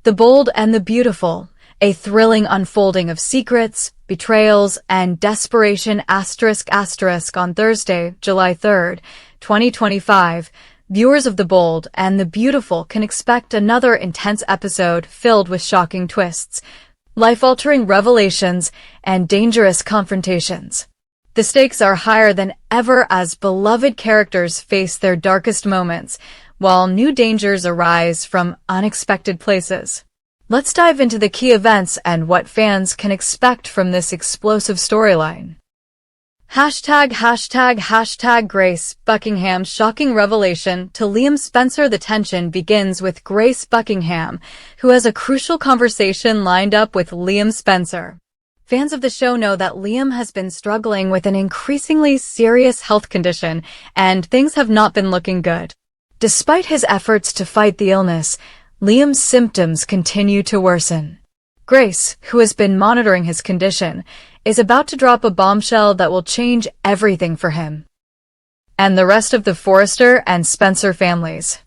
The Bold and the Beautiful, a thrilling unfolding of secrets, betrayals, and desperation on Thursday, July 3rd, 2025. Viewers of The Bold and the Beautiful can expect another intense episode filled with shocking twists, life-altering revelations, and dangerous confrontations. The stakes are higher than ever as beloved characters face their darkest moments, while new dangers arise from unexpected places. Let's dive into the key events and what fans can expect from this explosive storyline. ##### Grace Buckingham's shocking revelation to Liam Spencer. The tension begins with Grace Buckingham, who has a crucial conversation lined up with Liam Spencer. Fans of the show know that Liam has been struggling with an increasingly serious health condition, and things have not been looking good. Despite his efforts to fight the illness, Liam's symptoms continue to worsen. Grace, who has been monitoring his condition, is about to drop a bombshell that will change everything for him and the rest of the Forrester and Spencer families.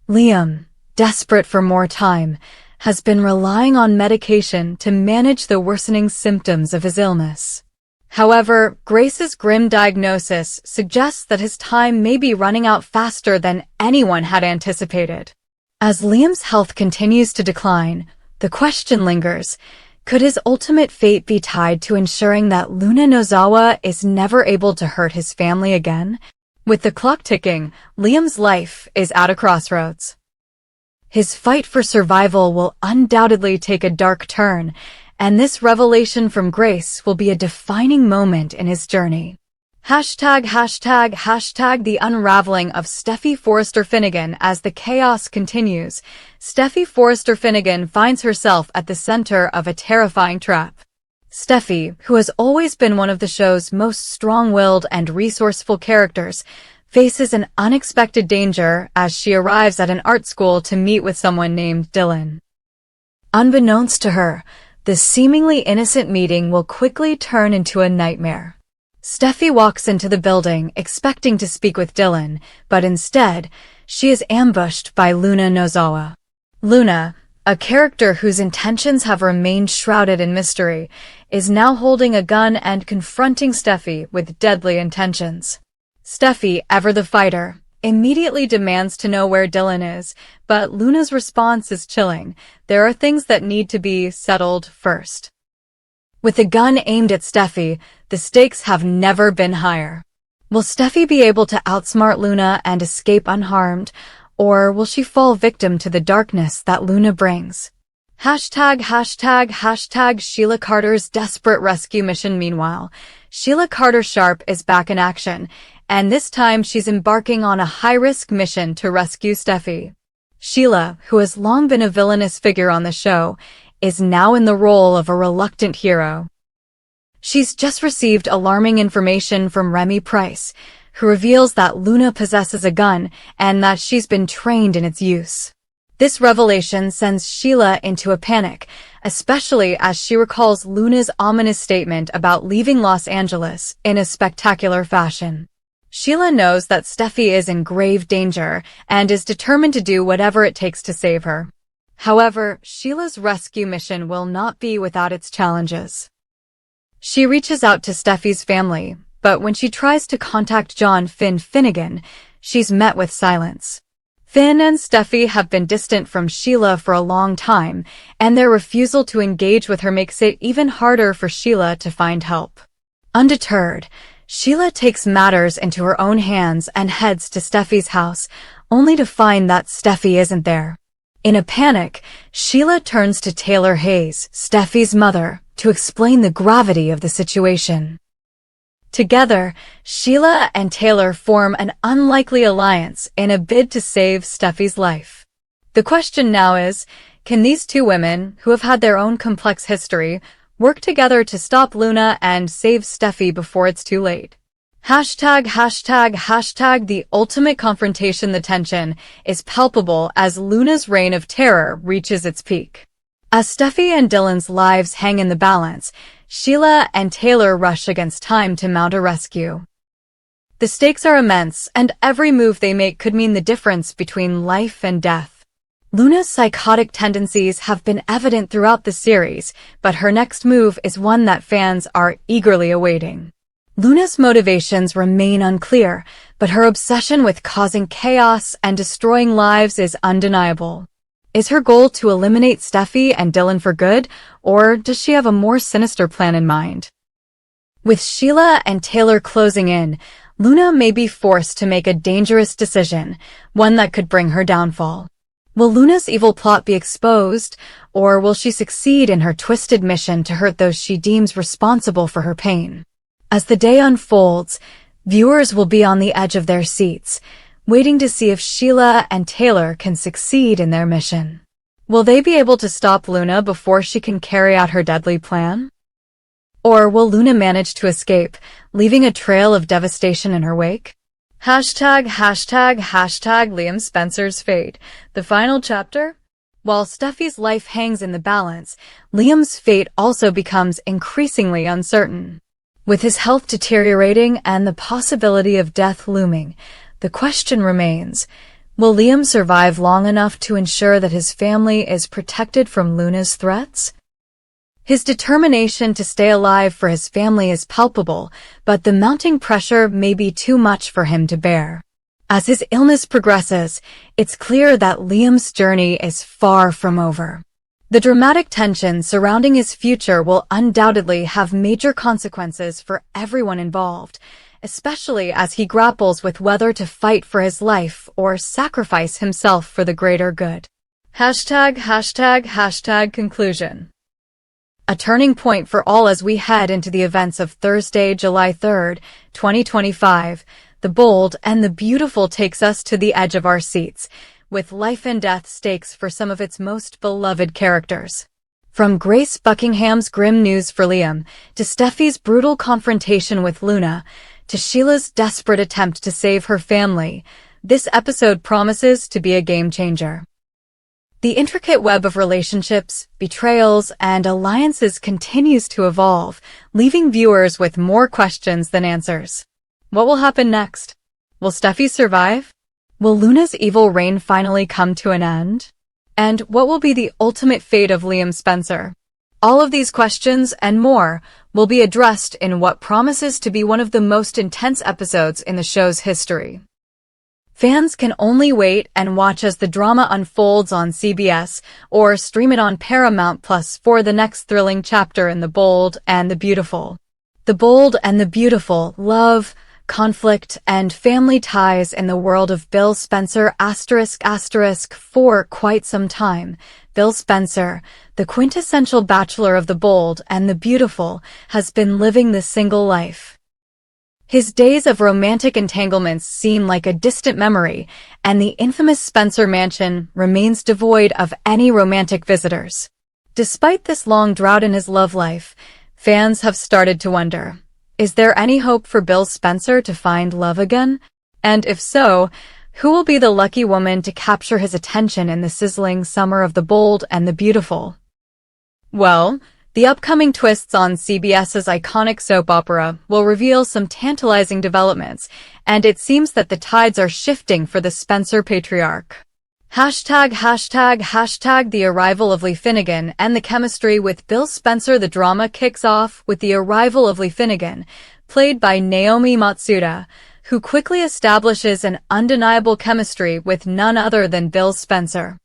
Liam, desperate for more time, has been relying on medication to manage the worsening symptoms of his illness. However, Grace's grim diagnosis suggests that his time may be running out faster than anyone had anticipated. As Liam's health continues to decline, the question lingers: could his ultimate fate be tied to ensuring that Luna Nozawa is never able to hurt his family again? With the clock ticking, Liam's life is at a crossroads. His fight for survival will undoubtedly take a dark turn, and this revelation from Grace will be a defining moment in his journey. #### The unraveling of Steffi Forrester Finnegan. As the chaos continues, Steffi Forrester Finnegan finds herself at the center of a terrifying trap. Steffi, who has always been one of the show's most strong-willed and resourceful characters, faces an unexpected danger as she arrives at an art school to meet with someone named Dylan. Unbeknownst to her, the seemingly innocent meeting will quickly turn into a nightmare. Steffi walks into the building expecting to speak with Dylan, but instead, she is ambushed by Luna Nozawa. Luna, a character whose intentions have remained shrouded in mystery, is now holding a gun and confronting Steffi with deadly intentions. Steffi, ever the fighter, immediately demands to know where Dylan is, but Luna's response is chilling. There are things that need to be settled first. With the gun aimed at Steffi, the stakes have never been higher. Will Steffi be able to outsmart Luna and escape unharmed, or will she fall victim to the darkness that Luna brings? #### Sheila Carter's desperate rescue mission. Meanwhile, Sheila Carter Sharp is back in action, and this time she's embarking on a high-risk mission to rescue Steffi. Sheila, who has long been a villainous figure on the show, is now in the role of a reluctant hero. She's just received alarming information from Remy Price, who reveals that Luna possesses a gun and that she's been trained in its use. This revelation sends Sheila into a panic, especially as she recalls Luna's ominous statement about leaving Los Angeles in a spectacular fashion. Sheila knows that Steffi is in grave danger and is determined to do whatever it takes to save her. However, Sheila's rescue mission will not be without its challenges. She reaches out to Steffi's family, but when she tries to contact John Finnegan, she's met with silence. Finn and Steffi have been distant from Sheila for a long time, and their refusal to engage with her makes it even harder for Sheila to find help. Undeterred, Sheila takes matters into her own hands and heads to Steffi's house, only to find that Steffi isn't there. In a panic, Sheila turns to Taylor Hayes, Steffi's mother, to explain the gravity of the situation. Together, Sheila and Taylor form an unlikely alliance in a bid to save Steffi's life. The question now is, can these two women, who have had their own complex history, work together to stop Luna and save Steffi before it's too late? The ultimate confrontation. The tension is palpable as Luna's reign of terror reaches its peak. As Steffi and Dylan's lives hang in the balance, Sheila and Taylor rush against time to mount a rescue. The stakes are immense, and every move they make could mean the difference between life and death. Luna's psychotic tendencies have been evident throughout the series, but her next move is one that fans are eagerly awaiting. Luna's motivations remain unclear, but her obsession with causing chaos and destroying lives is undeniable. Is her goal to eliminate Steffi and Dylan for good, or does she have a more sinister plan in mind? With Sheila and Taylor closing in, Luna may be forced to make a dangerous decision, one that could bring her downfall. Will Luna's evil plot be exposed, or will she succeed in her twisted mission to hurt those she deems responsible for her pain? As the day unfolds, viewers will be on the edge of their seats, waiting to see if Sheila and Taylor can succeed in their mission. Will they be able to stop Luna before she can carry out her deadly plan? Or will Luna manage to escape, leaving a trail of devastation in her wake? Hashtag Liam Spencer's fate. The final chapter? While Steffi's life hangs in the balance, Liam's fate also becomes increasingly uncertain. With his health deteriorating and the possibility of death looming, the question remains, will Liam survive long enough to ensure that his family is protected from Luna's threats? His determination to stay alive for his family is palpable, but the mounting pressure may be too much for him to bear. As his illness progresses, it's clear that Liam's journey is far from over. The dramatic tension surrounding his future will undoubtedly have major consequences for everyone involved, especially as he grapples with whether to fight for his life or sacrifice himself for the greater good. Hashtag conclusion. A turning point for all as we head into the events of Thursday, July 3rd, 2025. The Bold and the Beautiful takes us to the edge of our seats, with life and death stakes for some of its most beloved characters. From Grace Buckingham's grim news for Liam, to Steffi's brutal confrontation with Luna, to Sheila's desperate attempt to save her family, this episode promises to be a game-changer. The intricate web of relationships, betrayals, and alliances continues to evolve, leaving viewers with more questions than answers. What will happen next? Will Steffi survive? Will Luna's evil reign finally come to an end? And what will be the ultimate fate of Liam Spencer? All of these questions and more will be addressed in what promises to be one of the most intense episodes in the show's history. Fans can only wait and watch as the drama unfolds on CBS or stream it on Paramount Plus for the next thrilling chapter in The Bold and the Beautiful. The Bold and the Beautiful, love, conflict, and family ties in the world of Bill Spencer ***. For quite some time, Bill Spencer, the quintessential bachelor of The Bold and the Beautiful, has been living the single life. His days of romantic entanglements seem like a distant memory, and the infamous Spencer mansion remains devoid of any romantic visitors. Despite this long drought in his love life, fans have started to wonder, is there any hope for Bill Spencer to find love again? And if so, who will be the lucky woman to capture his attention in the sizzling summer of The Bold and the Beautiful? Well, the upcoming twists on CBS's iconic soap opera will reveal some tantalizing developments, and it seems that the tides are shifting for the Spencer patriarch. Hashtag the arrival of Lee Finnegan and the chemistry with Bill Spencer. The drama kicks off with the arrival of Lee Finnegan, played by Naomi Matsuda, who quickly establishes an undeniable chemistry with none other than Bill Spencer.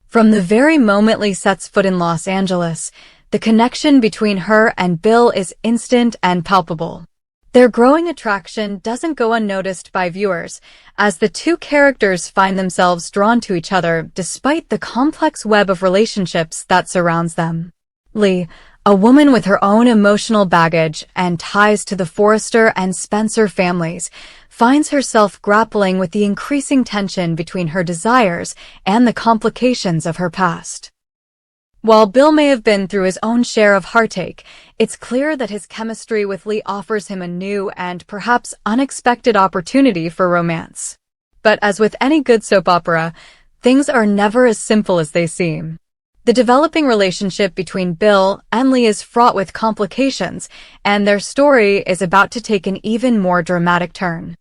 From the very moment Lee sets foot in Los Angeles, the connection between her and Bill is instant and palpable. Their growing attraction doesn't go unnoticed by viewers, as the two characters find themselves drawn to each other despite the complex web of relationships that surrounds them. Lee, a woman with her own emotional baggage and ties to the Forrester and Spencer families, finds herself grappling with the increasing tension between her desires and the complications of her past. While Bill may have been through his own share of heartache, it's clear that his chemistry with Lee offers him a new and perhaps unexpected opportunity for romance. But as with any good soap opera, things are never as simple as they seem. The developing relationship between Bill and Lee is fraught with complications, and their story is about to take an even more dramatic turn.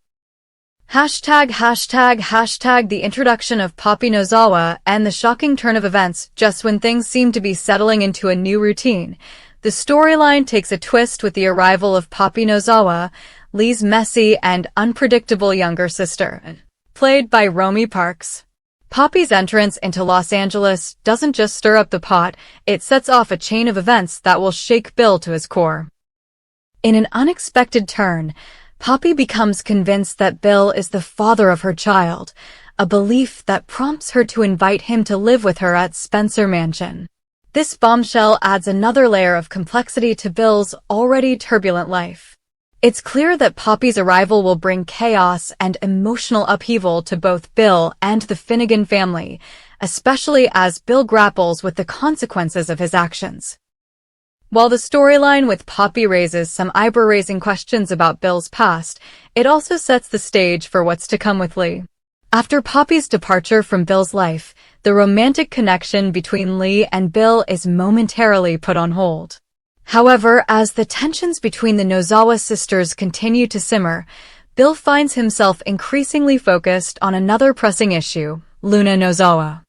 Hashtag the introduction of Poppy Nozawa and the shocking turn of events just when things seem to be settling into a new routine. The storyline takes a twist with the arrival of Poppy Nozawa, Lee's messy and unpredictable younger sister, played by Romy Parks. Poppy's entrance into Los Angeles doesn't just stir up the pot, it sets off a chain of events that will shake Bill to his core. In an unexpected turn, Poppy becomes convinced that Bill is the father of her child, a belief that prompts her to invite him to live with her at Spencer Mansion. This bombshell adds another layer of complexity to Bill's already turbulent life. It's clear that Poppy's arrival will bring chaos and emotional upheaval to both Bill and the Finnegan family, especially as Bill grapples with the consequences of his actions. While the storyline with Poppy raises some eyebrow-raising questions about Bill's past, it also sets the stage for what's to come with Lee. After Poppy's departure from Bill's life, the romantic connection between Lee and Bill is momentarily put on hold. However, as the tensions between the Nozawa sisters continue to simmer, Bill finds himself increasingly focused on another pressing issue, Luna Nozawa.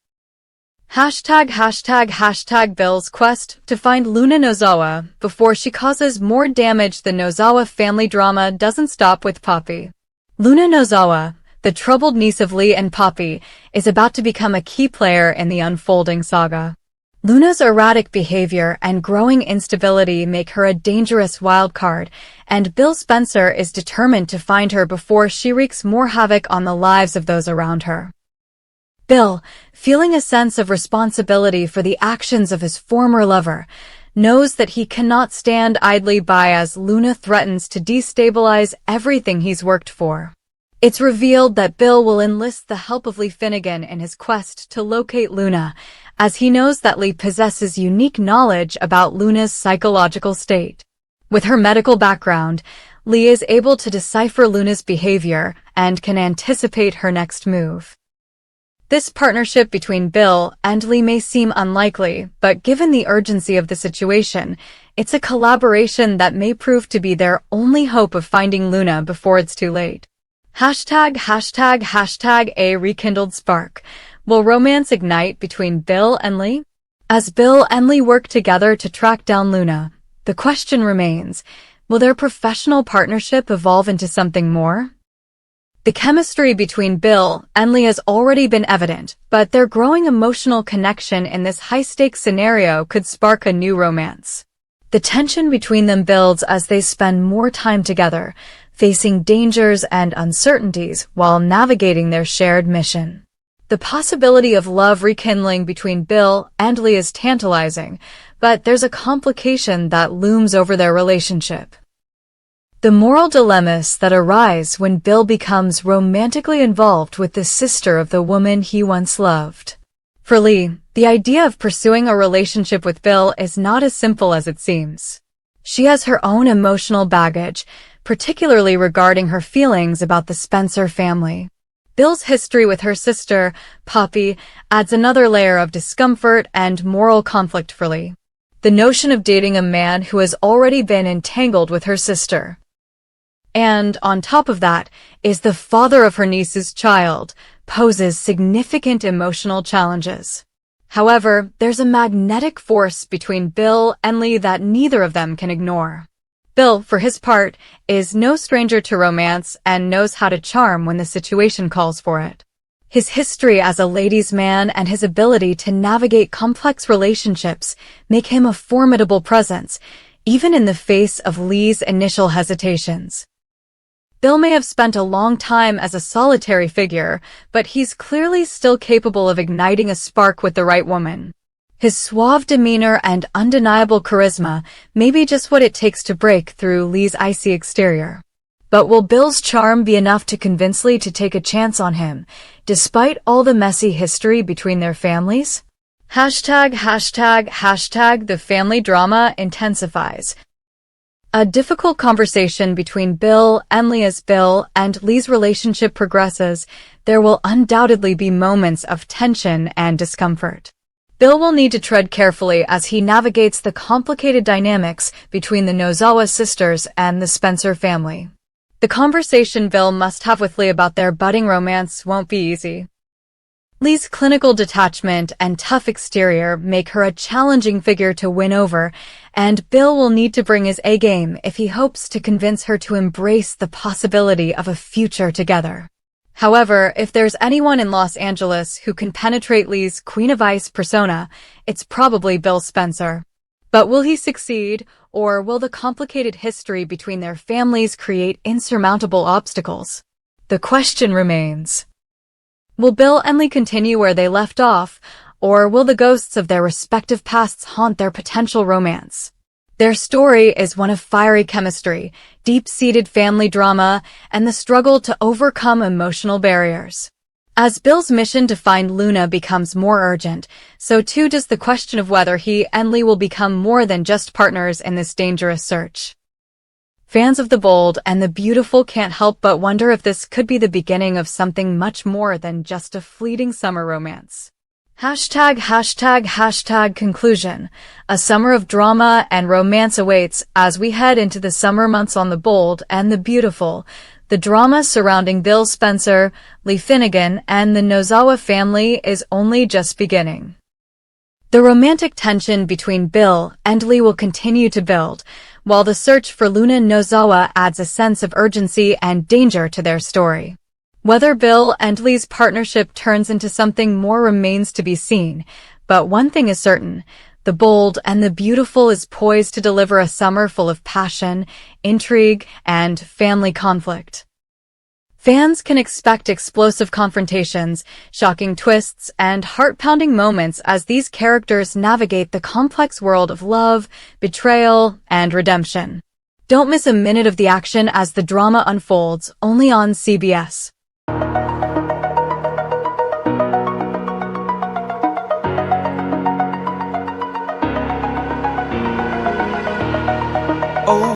Hashtag Bill's quest to find Luna Nozawa before she causes more damage. The Nozawa family drama doesn't stop with Poppy. Luna Nozawa, the troubled niece of Lee and Poppy, is about to become a key player in the unfolding saga. Luna's erratic behavior and growing instability make her a dangerous wildcard, and Bill Spencer is determined to find her before she wreaks more havoc on the lives of those around her. Bill, feeling a sense of responsibility for the actions of his former lover, knows that he cannot stand idly by as Luna threatens to destabilize everything he's worked for. It's revealed that Bill will enlist the help of Lee Finnegan in his quest to locate Luna, as he knows that Lee possesses unique knowledge about Luna's psychological state. With her medical background, Lee is able to decipher Luna's behavior and can anticipate her next move. This partnership between Bill and Lee may seem unlikely, but given the urgency of the situation, it's a collaboration that may prove to be their only hope of finding Luna before it's too late. Hashtag a rekindled spark. Will romance ignite between Bill and Lee? As Bill and Lee work together to track down Luna, the question remains, will their professional partnership evolve into something more? The chemistry between Bill and Lee has already been evident, but their growing emotional connection in this high-stakes scenario could spark a new romance. The tension between them builds as they spend more time together, facing dangers and uncertainties while navigating their shared mission. The possibility of love rekindling between Bill and Lee is tantalizing, but there's a complication that looms over their relationship. The moral dilemmas that arise when Bill becomes romantically involved with the sister of the woman he once loved. For Lee, the idea of pursuing a relationship with Bill is not as simple as it seems. She has her own emotional baggage, particularly regarding her feelings about the Spencer family. Bill's history with her sister, Poppy, adds another layer of discomfort and moral conflict for Lee. The notion of dating a man who has already been entangled with her sister. And, on top of that, is the father of her niece's child, poses significant emotional challenges. However, there's a magnetic force between Bill and Lee that neither of them can ignore. Bill, for his part, is no stranger to romance and knows how to charm when the situation calls for it. His history as a ladies' man and his ability to navigate complex relationships make him a formidable presence, even in the face of Lee's initial hesitations. Bill may have spent a long time as a solitary figure, but he's clearly still capable of igniting a spark with the right woman. His suave demeanor and undeniable charisma may be just what it takes to break through Lee's icy exterior. But will Bill's charm be enough to convince Lee to take a chance on him, despite all the messy history between their families? Hashtag the family drama intensifies. A difficult conversation between Bill and Lee. As Bill and Lee's relationship progresses, there will undoubtedly be moments of tension and discomfort. Bill will need to tread carefully as he navigates the complicated dynamics between the Nozawa sisters and the Spencer family. The conversation Bill must have with Lee about their budding romance won't be easy. Lee's clinical detachment and tough exterior make her a challenging figure to win over, and Bill will need to bring his A-game if he hopes to convince her to embrace the possibility of a future together. However, if there's anyone in Los Angeles who can penetrate Lee's Queen of Ice persona, it's probably Bill Spencer. But will he succeed, or will the complicated history between their families create insurmountable obstacles? The question remains. Will Bill and Lee continue where they left off, or will the ghosts of their respective pasts haunt their potential romance? Their story is one of fiery chemistry, deep-seated family drama, and the struggle to overcome emotional barriers. As Bill's mission to find Luna becomes more urgent, so too does the question of whether he and Lee will become more than just partners in this dangerous search. Fans of the bold and the beautiful can't help but wonder if this could be the beginning of something much more than just a fleeting summer romance. #conclusion. A summer of drama and romance awaits as we head into the summer months on The Bold and the Beautiful. The drama surrounding Bill Spencer, Lee Finnegan, and the Nozawa family is only just beginning. The romantic tension between Bill and Lee will continue to build, while the search for Luna Nozawa adds a sense of urgency and danger to their story. Whether Bill and Lee's partnership turns into something more remains to be seen, but one thing is certain. The Bold and the Beautiful is poised to deliver a summer full of passion, intrigue, and family conflict. Fans can expect explosive confrontations, shocking twists, and heart-pounding moments as these characters navigate the complex world of love, betrayal, and redemption. Don't miss a minute of the action as the drama unfolds, only on CBS. Oh.